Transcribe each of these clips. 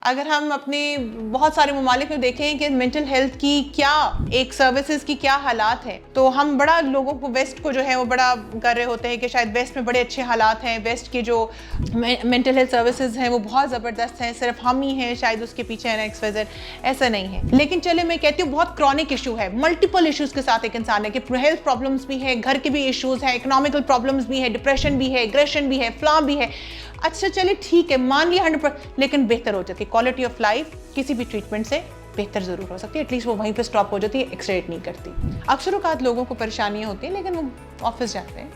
अगर हम अपने बहुत सारे ममालिक में देखें कि मेंटल हेल्थ की क्या एक सर्विसेज की क्या हालात हैं, तो हम बड़ा लोगों को वेस्ट को जो है वो बड़ा कर रहे होते हैं कि शायद वेस्ट में बड़े अच्छे हालात हैं, वेस्ट के जो मेंटल हेल्थ सर्विसेज हैं वो बहुत ज़बरदस्त हैं, सिर्फ हम ही हैं शायद उसके पीछे है XYZ। ऐसा नहीं है। लेकिन चले मैं कहती हूँ बहुत क्रॉनिक इशू है, मल्टीपल इशूज़ के साथ एक इंसान है कि हेल्थ प्रॉब्लम्स भी है, घर के भी इशूज़ हैं, इकोनॉमिकल प्रॉब्लम्स भी है, डिप्रेशन भी है, एग्रेशन भी है, फ्लॉ भी है। अच्छा चलिए ठीक है, मान लिया 100%, लेकिन बेहतर हो जाती है क्वालिटी ऑफ लाइफ किसी भी ट्रीटमेंट से बेहतर जरूर हो सकती है। एटलीस्ट वो वहीं पे स्टॉप हो जाती है, एक्सरेट नहीं करती। अक्सर औकात लोगों को परेशानियां होती हैं, लेकिन वो ऑफिस जाते हैं,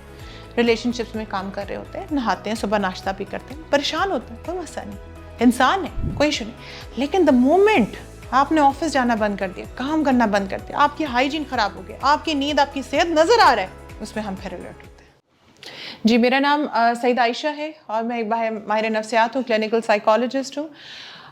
रिलेशनशिप्स में काम कर रहे होते हैं, नहाते हैं, सुबह नाश्ता भी करते हैं, परेशान होते हैं, कोई मसला नहीं, इंसान है, कोई इशू नहीं। लेकिन द मोमेंट आपने ऑफिस जाना बंद कर दिया, काम करना बंद कर दिया, आपकी हाइजीन खराब हो गया, आपकी नींद, आपकी सेहत नजर आ रहा है, उसमें हम फिर अलर्ट होते हैं। जी, मेरा नाम सईद आयशा है और मैं एक माहिर नफ्सियात हूँ, क्लिनिकल साइकोलॉजिस्ट हूँ।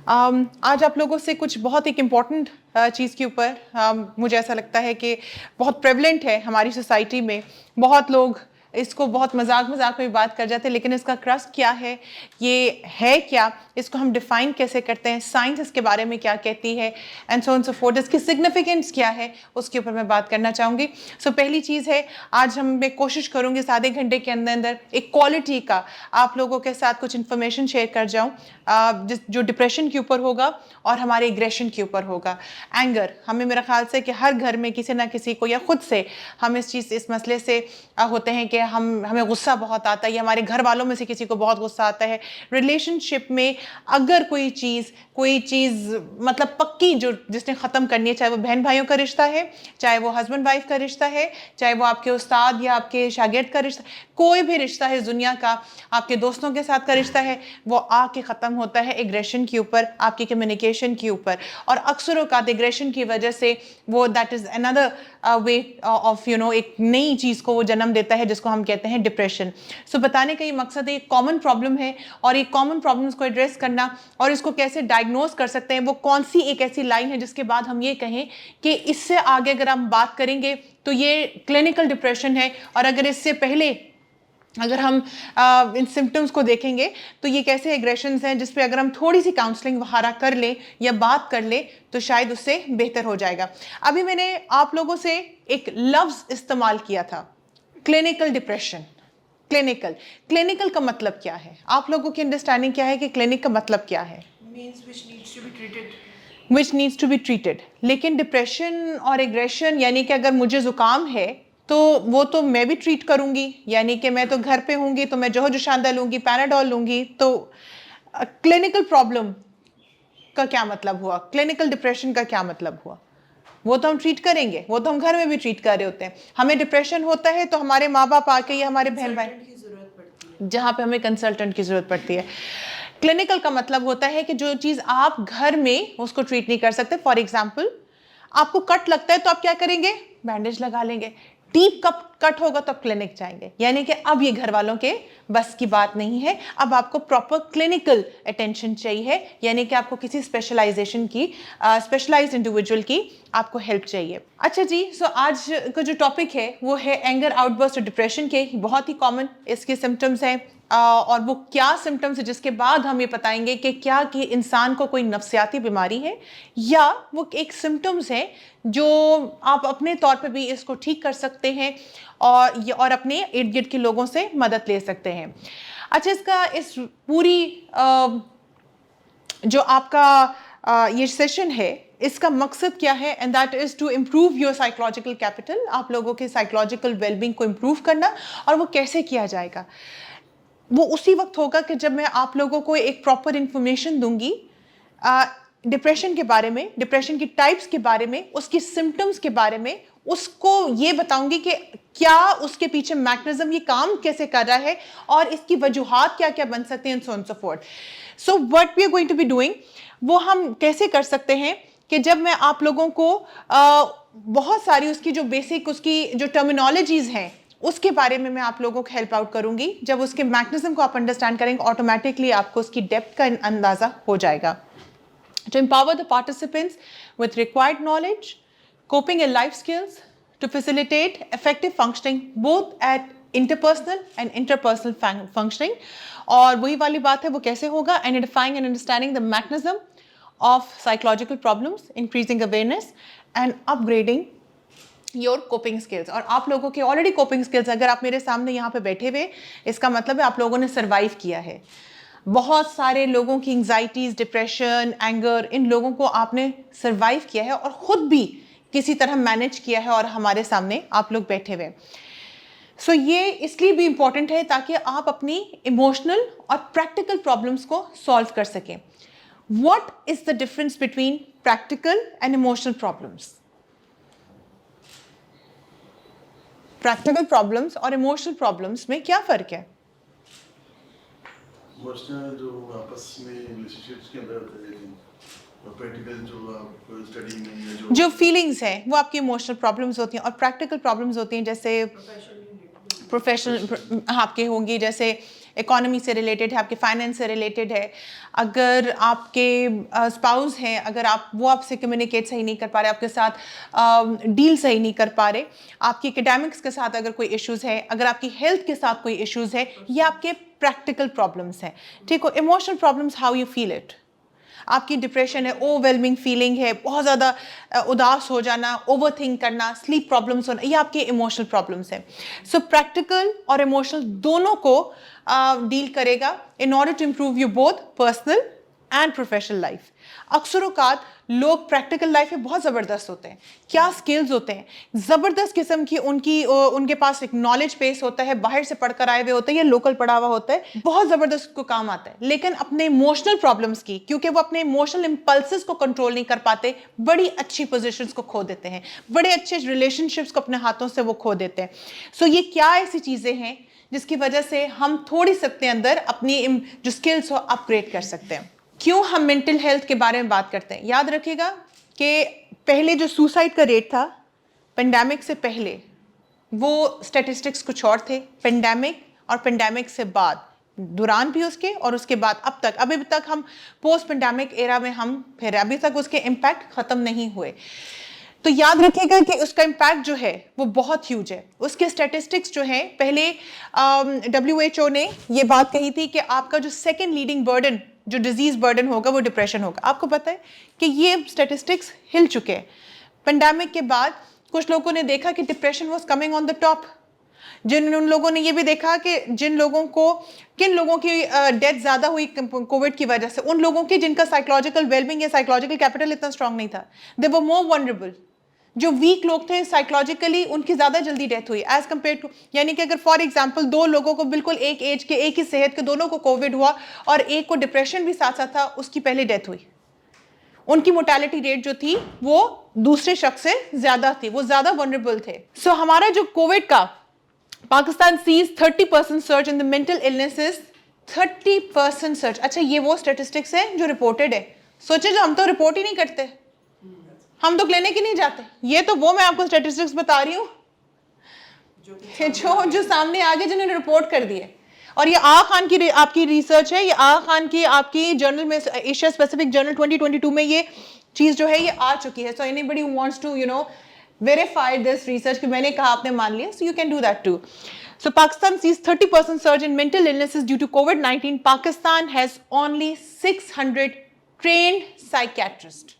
आज आप लोगों से कुछ बहुत एक इम्पॉर्टेंट चीज़ के ऊपर मुझे ऐसा लगता है कि बहुत प्रेवलेंट है हमारी सोसाइटी में। बहुत लोग इसको बहुत मजाक में भी बात कर जाते हैं, लेकिन इसका क्रक्स क्या है, ये है क्या, इसको हम डिफाइन कैसे करते हैं, साइंस इसके बारे में क्या कहती है, and so on so fourth, इसकी सिग्निफिकेंस क्या है, उसके ऊपर मैं बात करना चाहूँगी। सो पहली चीज़ है, आज मैं कोशिश करूँगी इस आधे घंटे के अंदर अंदर एक क्वालिटी का आप लोगों के साथ कुछ इन्फॉर्मेशन शेयर कर जाऊँ जो डिप्रेशन के ऊपर होगा और हमारे एग्रेशन के ऊपर होगा। एंगर, हमें मेरा ख्याल से कि हर घर में किसी ना किसी को या खुद से हम इस मसले से होते हैं कि हमें गुस्सा बहुत आता है, या हमारे घर वालों में से किसी को बहुत गुस्सा आता है। रिलेशनशिप में अगर कोई चीज़ मतलब पक्की जो जिसने ख़त्म करनी है, चाहे वो बहन भाइयों का रिश्ता है, चाहे वो हस्बैंड वाइफ का रिश्ता है, चाहे वो आपके उस्ताद या आपके शागिर्द का रिश्ता, कोई भी रिश्ता है दुनिया का, आपके दोस्तों के साथ का रिश्ता है, वो आके ख़त्म होता है एग्रेशन के ऊपर, आपकी कम्युनिकेशन के ऊपर। और अक्सर औकात एग्रेशन की वजह से वो that is another way of एक नई चीज़ को वो जन्म देता है, जिसको हम कहते हैं डिप्रेशन। सो बताने का ये मकसद है, एक कॉमन प्रॉब्लम है और एक कॉमन प्रॉब्लम्स को एड्रेस करना और इसको कैसे डायग्नोज कर सकते हैं, वो कौन सी एक ऐसी लाइन है जिसके बाद हम ये कहें कि इससे आगे अगर हम बात करेंगे तो ये क्लिनिकल डिप्रेशन है, और अगर इससे पहले अगर हम इन सिम्टम्स को देखेंगे तो ये कैसे एग्रेशंस हैं जिस पे अगर हम थोड़ी सी काउंसलिंग वगैरह कर लें या बात कर लें तो शायद उससे बेहतर हो जाएगा। अभी मैंने आप लोगों से एक लफ्ज़ इस्तेमाल किया था, क्लिनिकल डिप्रेशन। क्लिनिकल का मतलब क्या है, आप लोगों की अंडरस्टैंडिंग क्या है कि क्लिनिक का मतलब क्या है? Means which needs to be treated. Which needs to be treated. लेकिन डिप्रेशन और एग्रेशन यानी कि अगर मुझे ज़ुकाम है तो वो तो मैं भी ट्रीट करूंगी, यानी कि मैं तो घर पे होंगी तो मैं जो शांदा लूंगी, पैराडॉल लूंगी। तो क्लिनिकल प्रॉब्लम का क्या मतलब हुआ, क्लिनिकल डिप्रेशन का क्या मतलब हुआ? वो तो हम ट्रीट करेंगे, वो तो हम घर में भी ट्रीट कर रहे होते हैं। हमें डिप्रेशन होता है तो हमारे माँ बाप आके या हमारे बहन भाई, की जरूरत पड़ती है, जहाँ पे हमें कंसल्टेंट की जरूरत पड़ती है। क्लिनिकल का मतलब होता है कि जो चीज़ आप घर में उसको ट्रीट नहीं कर सकते। फॉर एग्जाम्पल, आपको कट लगता है तो आप क्या करेंगे, बैंडेज लगा लेंगे। डीप कट होगा तो आप क्लिनिक जाएंगे, यानी कि अब ये घर वालों के बस की बात नहीं है, अब आपको प्रॉपर क्लिनिकल अटेंशन चाहिए, यानी कि आपको किसी स्पेशलाइजेशन की, स्पेशलाइज्ड इंडिविजुअल की आपको हेल्प चाहिए। अच्छा जी, सो आज का जो टॉपिक है वो है एंगर आउटबर्स्ट और डिप्रेशन के बहुत ही कॉमन इसके सिम्टम्स हैं, और वो क्या सिम्टम्स है जिसके बाद हम ये बताएंगे कि क्या कि इंसान को कोई नफ्सियाती बीमारी है या वो एक सिम्टम्स है जो आप अपने तौर पे भी इसको ठीक कर सकते हैं और अपने इर्द गिर्द के लोगों से मदद ले सकते हैं। अच्छा, इसका इस पूरी जो आपका ये सेशन है इसका मकसद क्या है, and that is to improve your psychological capital, आप लोगों के साइकोलॉजिकल वेलबींग को इम्प्रूव करना। और वो कैसे किया जाएगा, वो उसी वक्त होगा कि जब मैं आप लोगों को एक प्रॉपर इंफॉर्मेशन दूंगी डिप्रेशन के बारे में, डिप्रेशन की टाइप्स के बारे में, उसकी सिम्टम्स के बारे में, उसको ये बताऊंगी कि क्या उसके पीछे मैकेनिज्म, ये काम कैसे कर रहा है और इसकी वजूहात क्या क्या बन सकते हैं, so on so forth. So what we are going to be doing, वो हम कैसे कर सकते हैं कि जब मैं आप लोगों को बहुत सारी उसकी जो बेसिक उसकी जो टर्मिनोलॉजीज हैं उसके बारे में मैं आप लोगों को हेल्प आउट करूंगी। जब उसके मैकेनिज्म को आप अंडरस्टैंड करेंगे, ऑटोमेटिकली आपको उसकी डेप्थ का अंदाजा हो जाएगा। To empower the participants with required knowledge, coping and life skills to facilitate effective functioning both at interpersonal and interpersonal functioning। और वही वाली बात है, वो कैसे होगा, identifying and understanding the mechanism of psychological problems, increasing awareness and upgrading your coping skills. और आप लोगों के already coping skills, अगर आप मेरे सामने यहाँ पे बैठे हुए, इसका मतलब है आप लोगों ने survive किया है. बहुत सारे लोगों की एंजाइटीज, डिप्रेशन, एंगर, इन लोगों को आपने सर्वाइव किया है और खुद भी किसी तरह मैनेज किया है और हमारे सामने आप लोग बैठे हुए. सो ये इसलिए भी इम्पॉर्टेंट है ताकि आप अपनी इमोशनल और प्रैक्टिकल प्रॉब्लम्स को सॉल्व कर सकें. What is the difference between practical and emotional problems? Practical problems और इमोशनल प्रॉब्लम्स में क्या फ़र्क है? इमोशनल जो आपस में रिलेशनशिप्स के अंदर होते हैं, लेकिन प्रैक्टिकल जो आप स्टडी में जो फीलिंग्स हैं वो आपकी इमोशनल प्रॉब्लम्स होती हैं और प्रैक्टिकल प्रॉब्लम्स होती हैं जैसे प्रोफेशनल आपके होंगी, जैसे इकोनॉमी से रिलेटेड है, आपके फाइनेंस से रिलेटेड है. अगर आपके स्पाउस हैं, अगर वो आपसे कम्युनिकेट सही नहीं कर पा रहे, आपके साथ डील सही नहीं कर पा रहे, आपकी एकेडमिक्स के साथ अगर कोई इश्यूज़ है, अगर आपकी हेल्थ के साथ कोई इश्यूज़ है, ये आपके प्रैक्टिकल प्रॉब्लम्स हैं. ठीक हो. Emotional problems, how you feel it. आपकी डिप्रेशन है, ओवरवेलमिंग फीलिंग है, बहुत ज़्यादा उदास हो जाना, ओवरथिंक करना, स्लीप प्रॉब्लम्स होना, ये आपके इमोशनल प्रॉब्लम्स हैं. सो प्रैक्टिकल और इमोशनल दोनों को डील करेगा in order to improve you both personal and professional life. अक्सर औकात लोग प्रैक्टिकल लाइफ में बहुत ज़बरदस्त होते हैं. क्या स्किल्स होते हैं, ज़बरदस्त किस्म की उनके पास एक नॉलेज बेस होता है, बाहर से पढ़कर आए हुए होते हैं या लोकल पढ़ा हुआ होता है, बहुत ज़बरदस्त को काम आता है. लेकिन अपने इमोशनल प्रॉब्लम्स की, क्योंकि वो अपने इमोशनल इम्पल्सेस को कंट्रोल नहीं कर पाते, बड़ी अच्छी पोजीशंस को खो देते हैं, बड़े अच्छे रिलेशनशिप्स को अपने हाथों से वो खो देते हैं. सो ये क्या ऐसी चीज़ें हैं जिसकी वजह से हम थोड़ी सी अपने अंदर अपनी जो स्किल्स हो अपग्रेड कर सकते हैं. क्यों हम मेंटल हेल्थ के बारे में बात करते हैं? याद रखिएगा कि पहले जो सुसाइड का रेट था पेंडेमिक से पहले, वो स्टैटिस्टिक्स कुछ और थे. पेंडेमिक और पेंडेमिक से बाद, दौरान भी उसके और उसके बाद अब तक, अभी तक हम पोस्ट पेंडेमिक एरा में हम फिर अभी तक उसके इम्पैक्ट ख़त्म नहीं हुए. तो याद रखिएगा कि उसका इम्पैक्ट जो है वो बहुत ह्यूज है. उसके स्टैटिस्टिक्स जो हैं, पहले WHO ने ये बात कही थी कि आपका जो सेकेंड लीडिंग बर्डन, जो डिजीज बर्डन होगा, वो डिप्रेशन होगा. आपको पता है कि ये स्टैटिस्टिक्स हिल चुके हैं. पेंडेमिक के बाद कुछ लोगों ने देखा कि depression was coming on the top. उन लोगों ने ये भी देखा कि किन लोगों की डेथ ज़्यादा हुई कोविड की वजह से, उन लोगों की जिनका साइकोलॉजिकल वेलबींग या साइकोलॉजिकल कैपिटल इतना स्ट्रांग नहीं था. दे वर मोर वनरेबल. जो वीक लोग थे साइकोलॉजिकली, उनकी ज़्यादा जल्दी डेथ हुई एज कम्पेयर टू, यानी कि अगर फॉर एग्जांपल दो लोगों को बिल्कुल एक एज के, एक ही सेहत के, दोनों को कोविड हुआ और एक को डिप्रेशन भी साथ साथ था, उसकी पहले डेथ हुई. उनकी मोर्टेलिटी रेट जो थी वो दूसरे शख्स से ज़्यादा थी, वो ज़्यादा वनरेबल थे. सो हमारा जो कोविड का, Pakistan sees 30% search in the mental illnesses. 30% search. अच्छा, ये वो स्टेटिस्टिक्स है जो रिपोर्टेड है. सोचे, जो हम तो रिपोर्ट ही नहीं करते, हम तो क्लिनिक ही नहीं जाते. ये तो वो मैं आपको स्टैटिस्टिक्स बता रही हूँ जो सामने आ गए, जिन्होंने रिपोर्ट कर दिए. और ये आगा खान की आपकी रिसर्च है, ये आगा खान की आपकी जर्नल में, एशिया स्पेसिफिक जर्नल 2022 में ये चीज़ जो है ये आ चुकी है. So anybody who wants to verify this research कि मैंने कहा आपने मान लिया, so you can do that too. So Pakistan sees 30% surge in mental illnesses due to COVID-19. Pakistan has only 600 trained psychiatrists.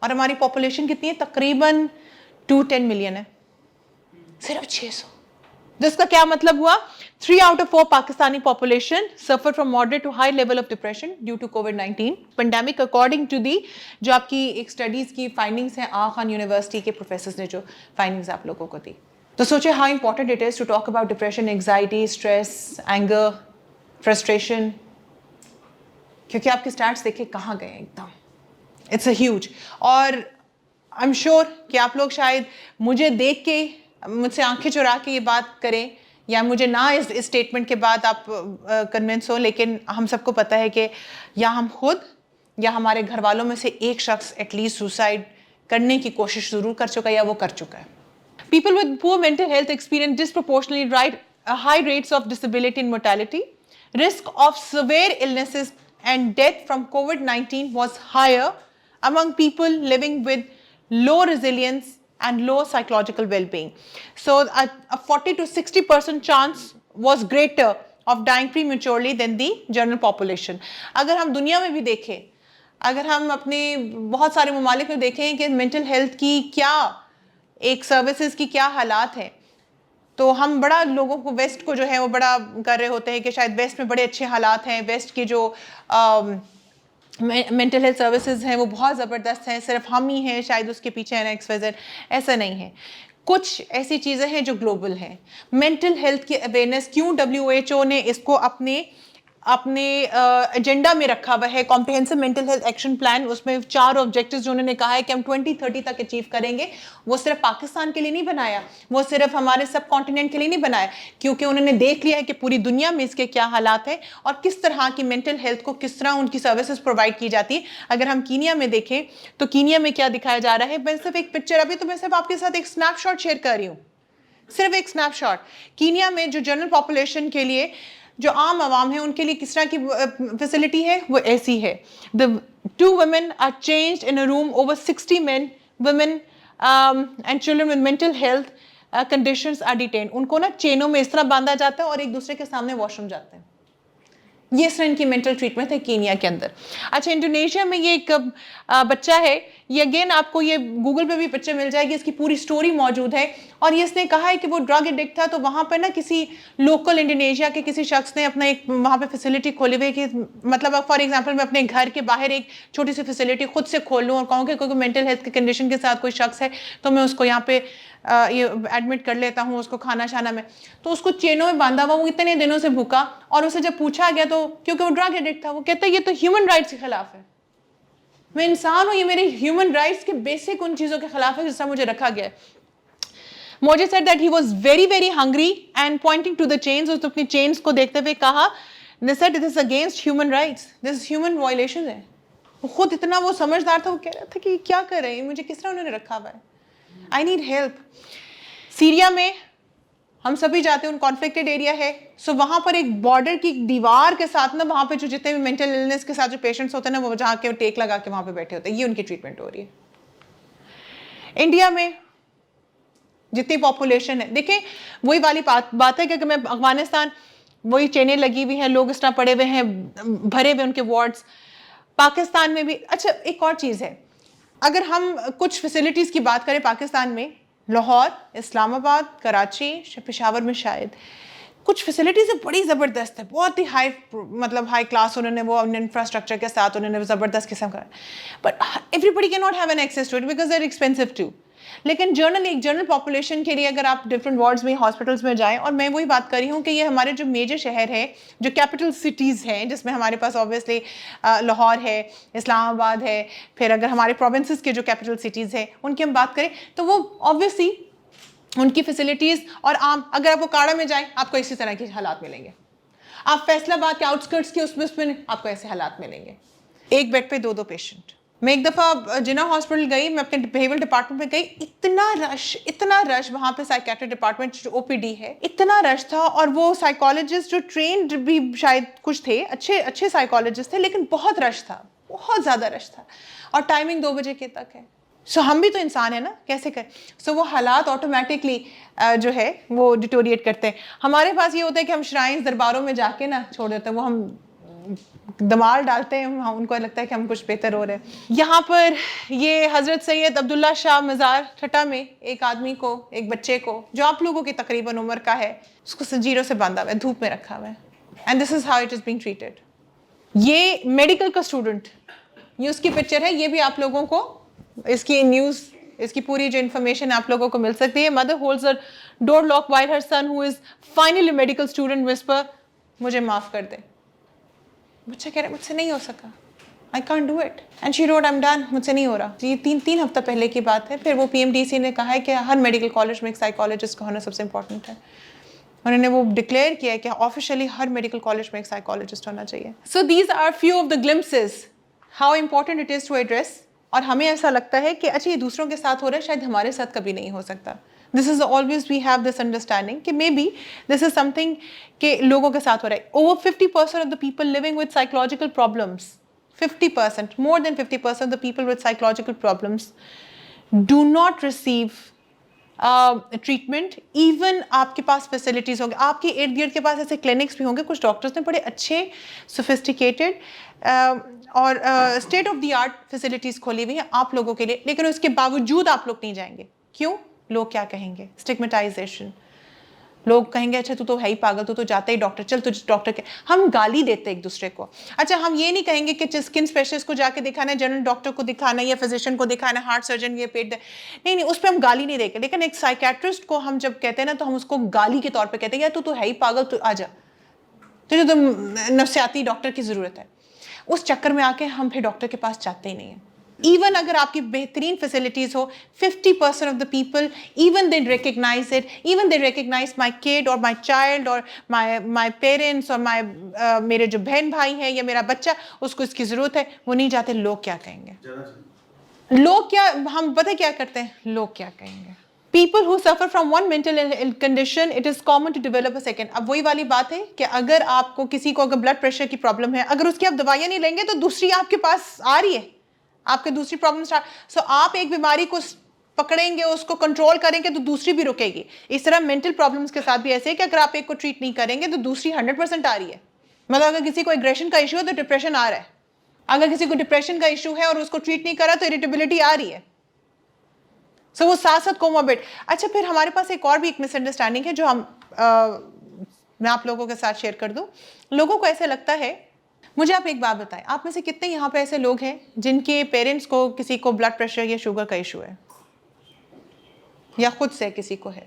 और हमारी पॉपुलेशन कितनी है? तकरीबन 210 मिलियन है. सिर्फ 600. जिसका क्या मतलब हुआ? 3 out of 4 Pakistani population suffer from moderate to high level of depression due to कोविड-19 पेंडेमिक. अकॉर्डिंग टू दी जो आपकी एक स्टडीज की फाइंडिंग्स हैं, आगा खान यूनिवर्सिटी के प्रोफेसर्स ने जो फाइंडिंग्स आप लोगों को दी. तो सोचिए how important it is to talk about depression, anxiety, stress, anger, frustration, क्योंकि आपके स्टैट्स देखे कहाँ गए एकदम. It's a huge. और आई एम श्योर कि आप लोग शायद मुझे देख के, मुझसे आंखें चुरा के ये बात करें, या मुझे ना इस स्टेटमेंट के बाद आप कन्विंस हो, लेकिन हम सबको पता है कि या हम खुद या हमारे घर वालों में से एक शख्स एटलीस्ट सुसाइड करने की कोशिश ज़रूर कर चुका है या वो कर चुका है. People with poor mental health experience disproportionately high rates of disability and mortality. Risk of severe illnesses and death from COVID-19 was higher among people living with low resilience and low psychological well-being. So a 40 to 60% chance was greater of dying prematurely than the general population. अगर हम दुनिया में भी देखें, अगर हम अपने बहुत सारे ममालिक में देखें कि मेंटल हेल्थ की क्या एक सर्विसेज की क्या हालात हैं, तो हम बड़ा लोगों को वेस्ट को जो है वो बड़ा कर रहे होते हैं कि शायद वेस्ट में बड़े अच्छे हालात हैं, वेस्ट की जो मेंटल हेल्थ सर्विसेज हैं वो बहुत ज़बरदस्त हैं, सिर्फ हम ही हैं शायद उसके पीछे है XYZ। ऐसा नहीं है, कुछ ऐसी चीज़ें हैं जो ग्लोबल हैं। मेंटल हेल्थ की अवेयरनेस क्यों WHO ने इसको अपने एजेंडा में रखा हुआ है, comprehensive mental health action plan, उसमें 4 ऑब्जेक्टिव्स जो उन्होंने कहा है कि हम 2030 तक अचीव करेंगे, वो सिर्फ पाकिस्तान के लिए नहीं बनाया, वो सिर्फ हमारे सब कॉन्टिनेंट के लिए नहीं बनाया, क्योंकि उन्होंने देख लिया है कि पूरी दुनिया में इसके क्या हालात हैं और किस तरह की मेंटल हेल्थ को किस तरह उनकी सर्विसेज प्रोवाइड की जाती है। अगर हम कीनिया में देखें तो कीनिया में क्या दिखाया जा रहा है, मैं सिर्फ एक पिक्चर, अभी तो मैं सिर्फ आपके साथ एक स्नैपशॉट शेयर कर रही हूँ, सिर्फ एक स्नैपशॉट। कीनिया में जो जनरल पॉपुलेशन के लिए, जो आम आवाम है, उनके लिए किस तरह की फैसिलिटी है, वो ऐसी है। The 2 women are changed in a room, over 60 men, women and children with mental health conditions are detained। उनको ना चेनों में इस तरह बांधा जाता है और एक दूसरे के सामने वॉशरूम जाते हैं। ये इस तरह इनकी मेंटल ट्रीटमेंट है कीनिया के अंदर। अच्छा, इंडोनेशिया में ये एक बच्चा है, ये अगेन आपको ये गूगल पे भी पिक्चर मिल जाएगी, इसकी पूरी स्टोरी मौजूद है। और ये इसने कहा है कि वो ड्रग एडिक्ट था, तो वहाँ पर ना किसी लोकल इंडोनेशिया के किसी शख्स ने अपना एक वहाँ पे फैसिलिटी खोली हुई कि मतलब फॉर एग्जांपल मैं अपने घर के बाहर एक छोटी सी फैसिलिटी खुद से खोल लूँ और कहूँ कि कोई मेंटल हेल्थ की कंडीशन के साथ कोई शख्स है तो मैं उसको यहाँ पे ये एडमिट कर लेता हूँ, उसको खाना शाना में। तो उसको चेनों में बांधा हुआ, वो इतने दिनों से भूखा, और उसे जब पूछा गया तो क्योंकि वो ड्रग एडिक्ट था, वो कहता है ये तो ह्यूमन राइट्स के खिलाफ है, मैं इंसान हूँ, ये मेरे ह्यूमन राइट्स के बेसिक उन चीज़ों के खिलाफ है जिससे मुझे रखा गया है। Mojit said that he was very very hungry and pointing to the chains, उसने अपनी chains को देखते हुए कहा, they said this is against human rights, this is human violation है। वो खुद इतना वो समझदार था, वो कह रहा था कि क्या कर रहे हैं मुझे, किस तरह उन्होंने रखा हुआ है, I need help। सीरिया में हम सभी जाते हैं, उन कॉन्फ्लिक्टेड एरिया है, सो वहाँ पर एक बॉर्डर की दीवार के साथ ना वहाँ पे जो जितने भी मेंटल इलनेस के साथ जो पेशेंट्स होते हैं ना, वो जहाँ के टेक लगा के वहाँ पे बैठे होते हैं, ये उनकी ट्रीटमेंट हो रही है। इंडिया में जितनी पॉपुलेशन है, देखें वही वाली बात है कि अगर मैं अफगानिस्तान, वही चेनें लगी हुई हैं, लोग इस तरह पड़े हुए हैं, भरे हुए उनके वार्ड्स। पाकिस्तान में भी अच्छा एक और चीज़ है, अगर हम कुछ फैसिलिटीज़ की बात करें पाकिस्तान में, लाहौर, इस्लामाबाद, कराची, पेशावर में शायद कुछ फैसिलिटीज़ बड़ी ज़बरदस्त है, बहुत ही हाई मतलब हाई क्लास उन्होंने वो इंफ्रास्ट्रक्चर के साथ उन्होंने ज़बरदस्त किस्म का, but everybody can not have an access to it because they are expensive too. लेकिन एक जनरल पॉपुलेशन के लिए अगर आप डिफरेंट वार्ड्स में, हॉस्पिटल्स में जाएं, और मैं वही बात कर रही हूँ कि ये हमारे जो मेजर शहर है, जो कैपिटल सिटीज़ हैं, जिसमें हमारे पास ऑब्वियसली लाहौर है, इस्लामाबाद है, फिर अगर हमारे प्रोविंसेस के जो कैपिटल सिटीज़ हैं उनकी हम बात करें तो वो ऑब्वियसली उनकी फैसिलिटीज़, और आम अगर आप वो काड़ा में जाएँ आपको इसी तरह के हालात मिलेंगे, आप फैसलाबाद के आउटस्कर्ट्स के उसमें आपको ऐसे हालात मिलेंगे, एक बेड पे 2-2 पेशेंट। मैं एक दफ़ा जिना हॉस्पिटल गई, मैं अपने बिहेवियर डिपार्टमेंट में गई, इतना रश वहाँ पे साइकेट्रिक डिपार्टमेंट जो OPD है, इतना रश था, और वो साइकोलॉजिस्ट जो ट्रेंड भी शायद कुछ थे, अच्छे साइकोलॉजिस्ट थे, लेकिन बहुत रश था, बहुत ज़्यादा रश था, और टाइमिंग 2 बजे के तक है। सो हम भी तो इंसान है ना, कैसे करें। सो वो हालात ऑटोमेटिकली जो है वो डिटोरिएट करते हैं। हमारे पास ये होता है कि हम श्राइन्स, दरबारों में जाके ना छोड़ देते हैं, वो हम दमाल डालते हैं, उनको लगता है कि हम कुछ बेहतर हो रहे हैं। यहाँ पर ये हज़रत सैयद अब्दुल्ला शाह मज़ार ठट्टा में एक आदमी को, एक बच्चे को जो आप लोगों की तकरीबन उम्र का है, उसको जंजीरों से बांधा हुआ है, धूप में रखा हुआ है, and this is how it is being treated. ये मेडिकल का स्टूडेंट, ये उसकी पिक्चर है, ये भी आप लोगों को इसकी न्यूज़, इसकी पूरी जो इन्फॉर्मेशन आप लोगों को मिल सकती है। Mother holds a door lock while her son who is finally medical student whisper, मुझे माफ़ कर दे। बच्चा कह रहा है मुझसे नहीं हो सका, I can't do it, and she road I am done, मुझसे नहीं हो रहा। ये तीन हफ्ता पहले की बात है। फिर वो PMDC ने कहा है कि हर मेडिकल कॉलेज में एक साइकोलॉजिस्ट का होना सबसे इंपॉर्टेंट है। उन्होंने वो डिक्लेयर किया है कि ऑफिशियली हर मेडिकल कॉलेज में एक साइकोलॉजिस्ट होना चाहिए। So these are few of the glimpses how important it is to address. और हमें ऐसा लगता है कि अच्छा ये दूसरों के साथ हो रहा है, शायद हमारे साथ कभी नहीं हो सकता। This is always we have this understanding कि maybe this is something कि लोगों के साथ हो रहा है। Over 50% of the people living with psychological problems, 50%, more than 50% of the people with psychological problems do not receive treatment, even आपके पास facilities होंगे, आपके इर्द गिर्द के पास ऐसे क्लिनिक्स भी होंगे, कुछ डॉक्टर्स ने बड़े अच्छे सोफिस्टिकेटेड और state of the art facilities खोली हुई हैं आप लोगों के लिए, लेकिन उसके बावजूद आप लोग नहीं जाएंगे। क्यों? लोग क्या कहेंगे? स्टिग्मेटाइजेशन। लोग कहेंगे अच्छा तू तो है ही पागल, तू तो जाता ही डॉक्टर, चल तुझे डॉक्टर के। हम गाली देते एक दूसरे को। अच्छा, हम ये नहीं कहेंगे कि स्किन स्पेशलिस्ट को जाके दिखाना है, जनरल डॉक्टर को दिखाना है, या फिजिशियन को दिखाना है, हार्ट सर्जन या पेट नहीं, उस पर हम गाली नहीं देंगे। लेकिन एक साइकेट्रिस्ट को हम जब कहते हैं ना, तो हम उसको गाली के तौर पर कहते हैं यार तू तो है ही पागल, तू आ जा, तुझे तो नफ्सियाती डॉक्टर की ज़रूरत है। उस चक्कर में आके हम फिर डॉक्टर के पास जाते ही नहीं हैं। इवन अगर आपकी बेहतरीन फैसिलिटीज हो, 50% of the people even they recognise it, even they recognise my kid और माई चाइल्ड और माई पेरेंट्स और मेरे जो बहन भाई हैं या मेरा बच्चा, उसको इसकी ज़रूरत है, वो नहीं जाते। लोग क्या कहेंगे? लोग क्या, हम पता क्या करते हैं, लोग क्या कहेंगे? People who suffer from one mental condition, it is common to develop a second. अब वही वाली बात है कि अगर आपको किसी को अगर ब्लड प्रेशर की प्रॉब्लम है, अगर उसकी आप दवाइयाँ नहीं लेंगे तो दूसरी आपके पास आ रही है, आपके दूसरी प्रॉब्लम स्टार्ट। सो आप एक बीमारी को पकड़ेंगे, उसको कंट्रोल करेंगे तो दूसरी भी रुकेगी। इस तरह मेंटल प्रॉब्लम्स के साथ भी ऐसे है कि अगर आप एक को ट्रीट नहीं करेंगे तो दूसरी 100% आ रही है। मतलब अगर किसी को एग्रेशन का इशू है तो डिप्रेशन आ रहा है, अगर किसी को डिप्रेशन का इशू है और उसको ट्रीट नहीं करा तो इरिटेबिलिटी आ रही है। सो वो साथ साथ कोमोबिड। अच्छा, फिर हमारे पास एक और भी एक मिसअंडरस्टैंडिंग है जो मैं आप लोगों के साथ शेयर कर दूं। लोगों को ऐसे लगता है, मुझे आप एक बात बताएं, आप में से कितने यहाँ पे ऐसे लोग हैं जिनके पेरेंट्स को किसी को ब्लड प्रेशर या शुगर का इशू है, या खुद से किसी को है?